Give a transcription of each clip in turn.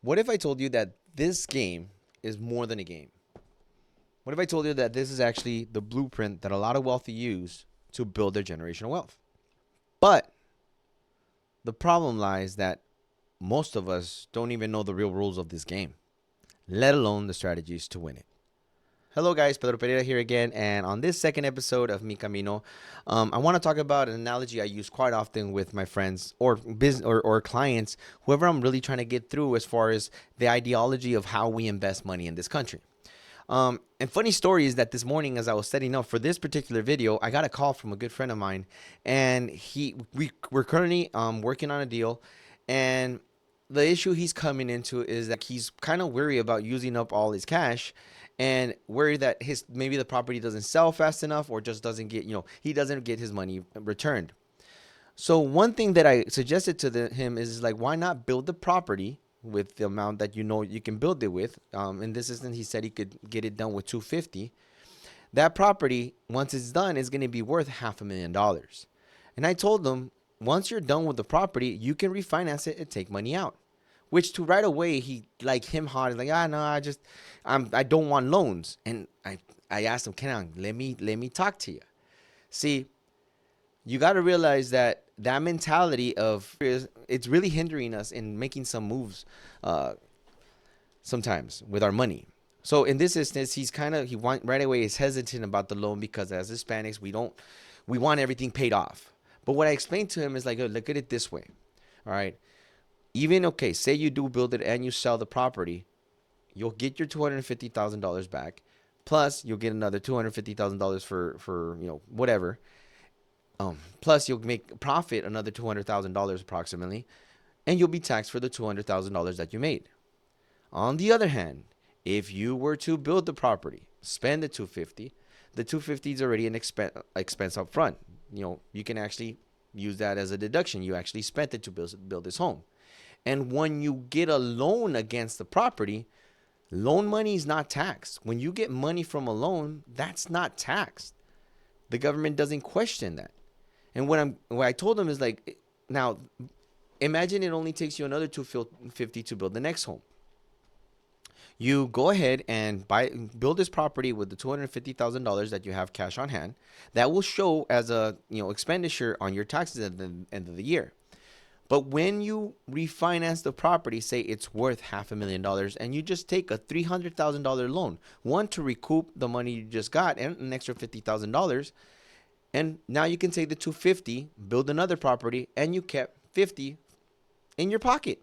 What if I told you that this game is more than a game? What if I told you that this is actually the blueprint that a lot of wealthy use to build their generational wealth? But the problem lies that most of us don't even know the real rules of this game, let alone the strategies to win it. Hello, guys. Pedro Pereira here again. And on this second episode of Mi Camino, I want to talk about an analogy I use quite often with my friends or business or clients, whoever I'm really trying to get through as far as the ideology of how we invest money in this country. And funny story is that this morning, as I was setting up for this particular video, I got a call from a good friend of mine, and we're currently working on a deal, and the issue he's coming into is that he's kind of worried about using up all his cash, and worried that his maybe the property doesn't sell fast enough or just doesn't get he doesn't get his money returned. So one thing that I suggested to him is like, why not build the property with the amount that you can build it with? In this instance, he said he could get it done with 250. That property, once it's done, is going to be worth $500,000. And I told him, once you're done with the property, you can refinance it and take money out. Which to right away he like him hard, like, no, I don't want loans. And I asked him, Kenan, let me talk to you. See, you got to realize that mentality of it's really hindering us in making some moves sometimes with our money. So in this instance, he want right away is hesitant about the loan because as Hispanics we want everything paid off. But what I explained to him is like, look at it this way. All right. Even okay, say you do build it and you sell the property, you'll get your $250,000 back. Plus you'll get another $250,000 for whatever. Plus, you'll make profit another $200,000 approximately, and you'll be taxed for the $200,000 that you made. On the other hand, if you were to build the property, spend the 250, the 250 is already an expense up front. You can actually use that as a deduction. You actually spent it to build this home. And when you get a loan against the property, loan money is not taxed. When you get money from a loan, that's not taxed. The government doesn't question that. And what I told him is like, now imagine it only takes you another 250 to build the next home. You go ahead and build this property with the $250,000 that you have cash on hand. That will show as a expenditure on your taxes at the end of the year. But when you refinance the property, say it's worth $500,000, and you just take a $300,000 loan, one to recoup the money you just got and an extra $50,000. And now you can take the 250, build another property, and you kept 50 in your pocket.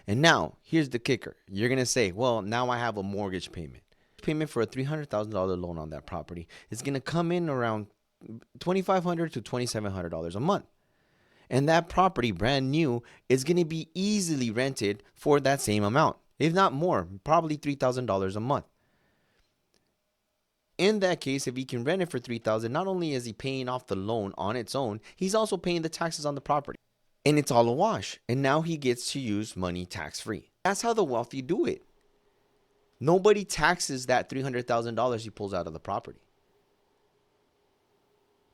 And now, here's the kicker. You're going to say, well, now I have a mortgage payment. Payment for a $300,000 loan on that property is going to come in around $2,500 to $2,700 a month. And that property, brand new, is going to be easily rented for that same amount, if not more, probably $3,000 a month. In that case, if he can rent it for $3,000, not only is he paying off the loan on its own, he's also paying the taxes on the property. And it's all a wash. And now he gets to use money tax-free. That's how the wealthy do it. Nobody taxes that $300,000 he pulls out of the property.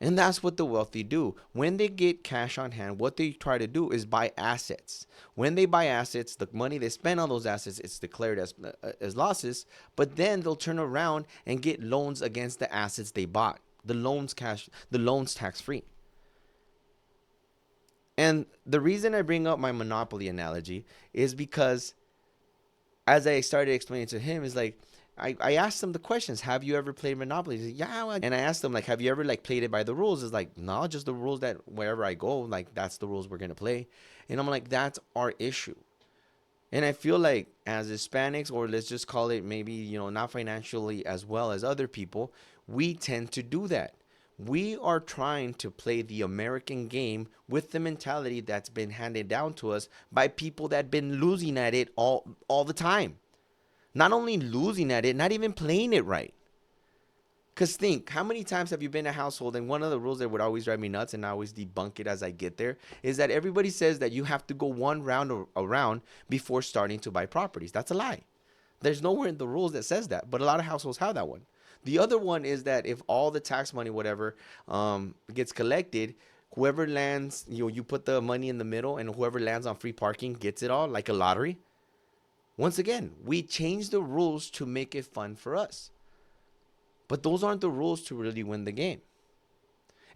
And that's what the wealthy do. When they get cash on hand, what they try to do is buy assets. When they buy assets, the money they spend on those assets is declared as losses, but then they'll turn around and get loans against the assets they bought. The loans tax-free. And the reason I bring up my monopoly analogy is because as I started explaining to him is like, I asked him the questions. Have you ever played Monopoly? He's like, yeah. And I asked him, like, have you ever played it by the rules? It's like, no, just the rules that wherever I go, like, that's the rules we're going to play. And I'm like, that's our issue. And I feel like as Hispanics, or let's just call it maybe, not financially as well as other people, we tend to do that. We are trying to play the American game with the mentality that's been handed down to us by people that have been losing at it all the time. Not only losing at it, not even playing it right. Because think, how many times have you been in a household, and one of the rules that would always drive me nuts, and I always debunk it as I get there, is that everybody says that you have to go one round around before starting to buy properties. That's a lie. There's nowhere in the rules that says that, but a lot of households have that one. The other one is that if all the tax money, whatever, gets collected, whoever lands, you put the money in the middle, and whoever lands on free parking gets it all, like a lottery. Once again, we change the rules to make it fun for us. But those aren't the rules to really win the game.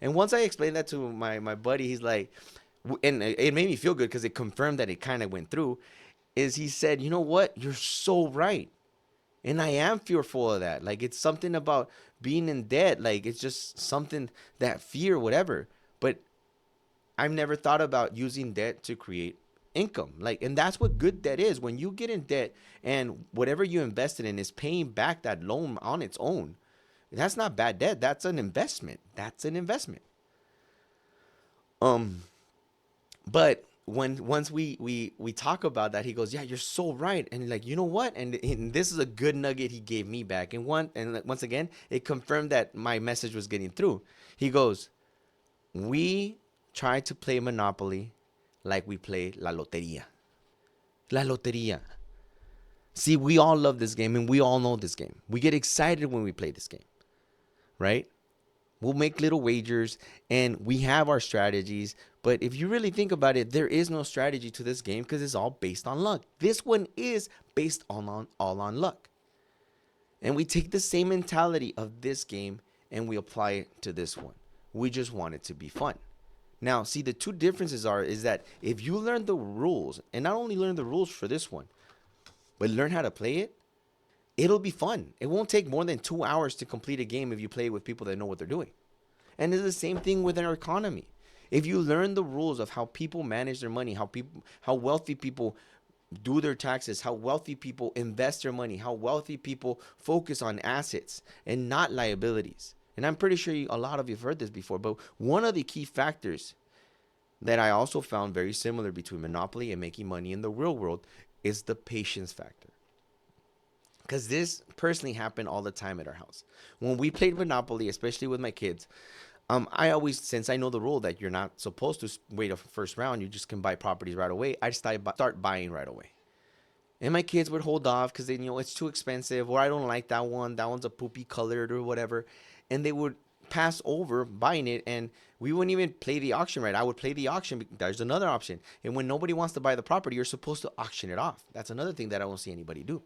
And once I explained that to my buddy, he's like, and it made me feel good because it confirmed that it kind of went through, is he said, you know what? You're so right. And I am fearful of that. Like, it's something about being in debt. Like, it's just something, that fear, whatever. But I've never thought about using debt to create income. Like, and that's what good debt is. When you get in debt and whatever you invested in is paying back that loan on its own, that's not bad debt. That's an investment. That's an investment. Um, but when once we talk about that, he goes, "Yeah, you're so right." And like, you know what? And this is a good nugget he gave me back. And once again, it confirmed that my message was getting through. He goes, "We try to play Monopoly like we play La Loteria." La Loteria. See, we all love this game and we all know this game. We get excited when we play this game, right? We'll make little wagers and we have our strategies. But if you really think about it, there is no strategy to this game because it's all based on luck. This one is based all on luck. And we take the same mentality of this game and we apply it to this one. We just want it to be fun. Now, see, the two differences is that if you learn the rules, and not only learn the rules for this one, but learn how to play it, it'll be fun. It won't take more than 2 hours to complete a game if you play with people that know what they're doing. And it's the same thing with our economy. If you learn the rules of how people manage their money, how wealthy people do their taxes, how wealthy people invest their money, how wealthy people focus on assets and not liabilities. And I'm pretty sure a lot of you have heard this before, but one of the key factors that I also found very similar between Monopoly and making money in the real world is the patience factor. Because this personally happened all the time at our house. When we played Monopoly, especially with my kids, I always, since I know the rule that you're not supposed to wait a first round, you just can buy properties right away, I start buying right away. And my kids would hold off because they, it's too expensive, or I don't like that one. That one's a poopy colored or whatever. And they would pass over buying it, and we wouldn't even play the auction right. I would play the auction. There's another option. And when nobody wants to buy the property, you're supposed to auction it off. That's another thing that I don't see anybody do.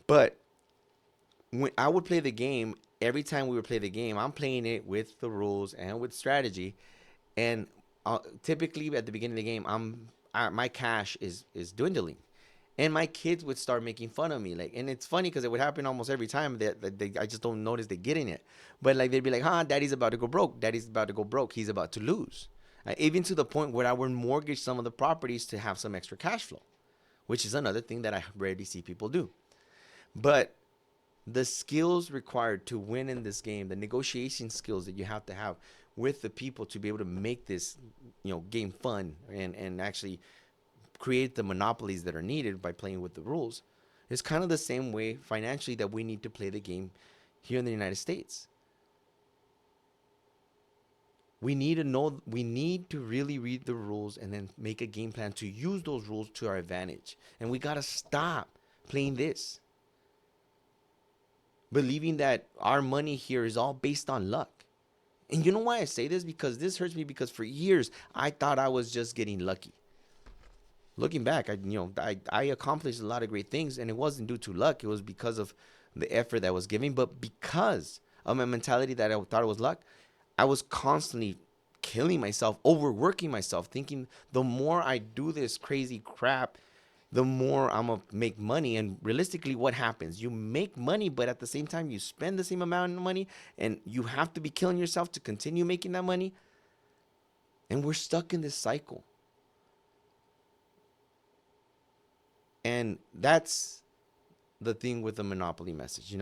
But when I would play the game, every time we would play the game, I'm playing it with the rules and with strategy. And typically at the beginning of the game, my cash is dwindling, and my kids would start making fun of me. Like, and it's funny because it would happen almost every time that I just don't notice they getting it. But like, they'd be like, "Huh, Daddy's about to go broke. Daddy's about to go broke. He's about to lose." Even to the point where I would mortgage some of the properties to have some extra cash flow, which is another thing that I rarely see people do. But the skills required to win in this game, the negotiation skills that you have to have with the people to be able to make this, game fun and actually create the monopolies that are needed by playing with the rules, is kind of the same way financially that we need to play the game here in the United States. We need to really read the rules and then make a game plan to use those rules to our advantage. And we got to stop playing this, believing that our money here is all based on luck. And you know why I say this? Because this hurts me, because for years I thought I was just getting lucky. Looking back, I accomplished a lot of great things, and it wasn't due to luck. It was because of the effort that I was giving. But because of my mentality that I thought it was luck, I was constantly killing myself, overworking myself, thinking the more I do this crazy crap, the more I'm going to make money. And realistically, what happens? You make money, but at the same time, you spend the same amount of money, and you have to be killing yourself to continue making that money. And we're stuck in this cycle. And that's the thing with the Monopoly message,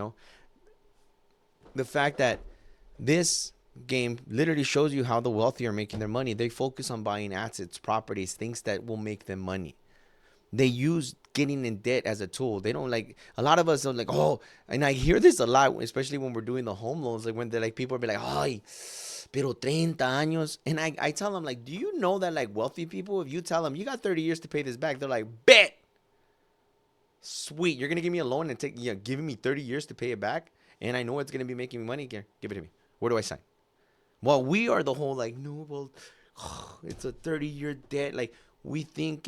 the fact that this game literally shows you how the wealthy are making their money. They focus on buying assets, properties, things that will make them money. They use getting in debt as a tool. They don't, like, a lot of us are like, oh, and I hear this a lot, especially when we're doing the home loans, like when they're like, people will be like, ay, pero 30 años. And I tell them, like, do you know that, like, wealthy people, if you tell them you got 30 years to pay this back, they're like, bet. Sweet, you're gonna give me a loan and giving me 30 years to pay it back, and I know it's gonna be making me money. Give it to me. Where do I sign? Well, we are the whole like, no, well, it's a 30-year debt. Like, we think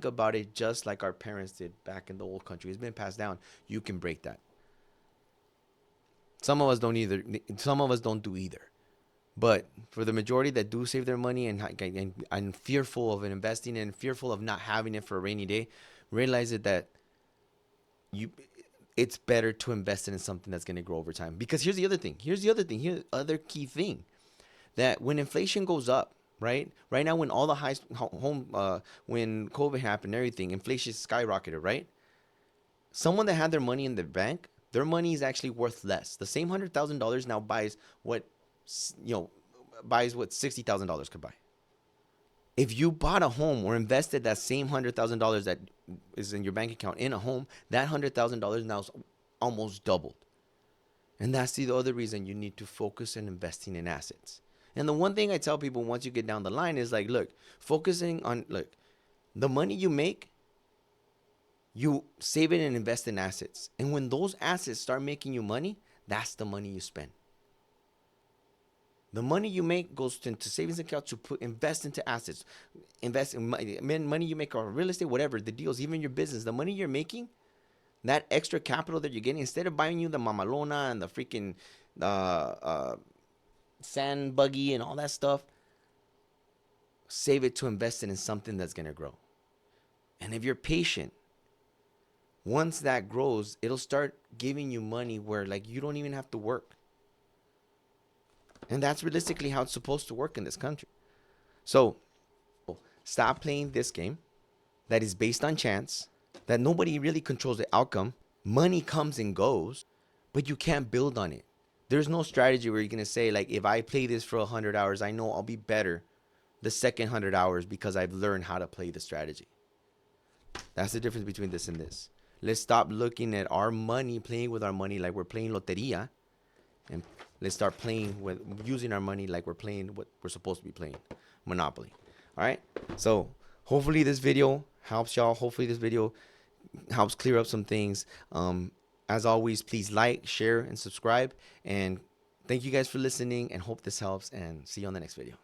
about it just like our parents did back in the old country. It's been passed down. You can break that. Some of us don't either. Some of us don't do either. But for the majority that do save their money and fearful of investing and fearful of not having it for a rainy day, realize it that you it's better to invest it in something that's going to grow over time. Because here's the other thing. Here's the other key thing, that when inflation goes up, right? Right now, when all the when COVID happened, and everything, inflation skyrocketed, right? Someone that had their money in the bank, their money is actually worth less. The same $100,000 now what, you know, buys what $60,000 could buy. If you bought a home or invested that same $100,000 that is in your bank account in a home, that $100,000 now is almost doubled. And that's the other reason you need to focus on investing in assets. And the one thing I tell people once you get down the line is like, look, the money you make, you save it and invest in assets. And when those assets start making you money, that's the money you spend. The money you make goes into savings accounts to invest into assets. Invest in money you make on real estate, whatever, the deals, even your business. The money you're making, that extra capital that you're getting, instead of buying you the mamalona and the freaking sand buggy and all that stuff, save it to invest it in something that's going to grow. And if you're patient, once that grows, it'll start giving you money where like you don't even have to work. And that's realistically how it's supposed to work in this country. So stop playing this game that is based on chance, that nobody really controls the outcome. Money comes and goes, but you can't build on it. There's no strategy where you're going to say, like, if I play this for 100 hours, I know I'll be better the second 100 hours because I've learned how to play the strategy. That's the difference between this and this. Let's stop looking at our money, playing with our money like we're playing loteria, and let's start playing with using our money like we're playing what we're supposed to be playing, Monopoly. All right? So hopefully this video helps y'all. Hopefully this video helps clear up some things. As always, please like, share, and subscribe. And thank you guys for listening, and hope this helps, and see you on the next video.